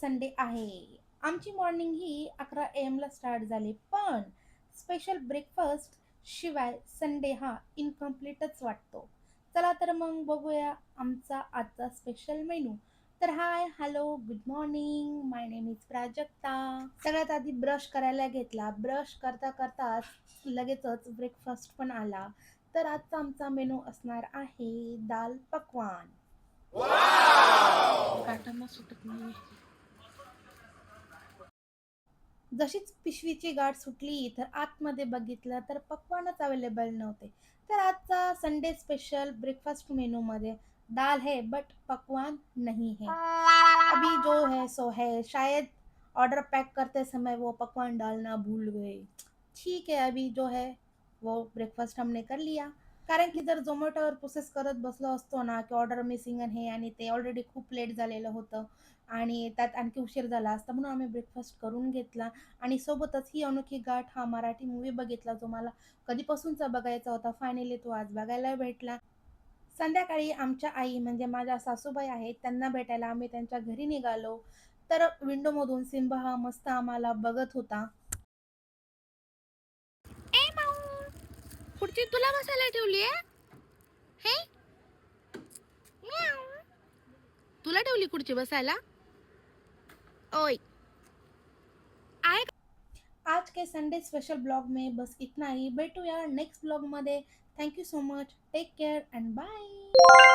Sunday आहे. आमची morning he 11 AM ला स्टार्ट झाली. पण स्पेशल ब्रेकफास्ट शिवाय संडे हा इनकम्प्लीटच वाटतो. चला तर मग बघूया आमचा आजचा स्पेशल मेनू. तर hi, hello, good morning. My name is Prajakta. सगळ्यात आधी ब्रश करायला घेतला. ब्रश करता करताच लगेचच ब्रेकफास्ट पण आला. तर आजचा आमचा मेनू असणार आहे दाल पकवान. काटांना सुटत नाही. जशीच पिशवीची गाठ सुटली तर आतमध्ये बघितलं तर पकवानच अवेलेबल नव्हते. तर आजचा संडे स्पेशल ब्रेकफास्ट मेनू मध्ये दाल है बट पकवान नहीं है. अभी जो है सो है. शायद ऑर्डर पैक करते समय वो पकवान डालना भूल गए. ठीक है, अभी जो है वो ब्रेकफास्ट हमने कर लिया. कारण की जर झोमॅटोवर प्रोसेस करत बसलो असतो ना की ऑर्डर मिसिंग आणि हे आणि ते ऑलरेडी खूप लेट झालेलं होतं आणि त्यात आणखी उशीर झाला असता, म्हणून आम्ही ब्रेकफास्ट करून घेतला. आणि सोबतच ही अनोखी गाठ हा मराठी मूवी बघितला, जो मला कधीपासूनचा बघायचा होता. फायनली तो आज बघायला भेटला. संध्याकाळी आमच्या आई म्हणजे माझ्या सासूबाई आहेत, त्यांना भेटायला आम्ही त्यांच्या घरी निघालो. तर विंडोमधून सिम्बा हा मस्त आम्हाला बघत होता. ए माऊ, खुर्ची तुला बसायला ठेवली आहे हे? म्याऊ. तुला ठेवली खुर्ची बसायला? ओय आहे. आज के संडे स्पेशल ब्लॉग में बस इतना ही. भेटूया नेक्स्ट ब्लॉग मध्ये. Thank you so much. Take care and bye.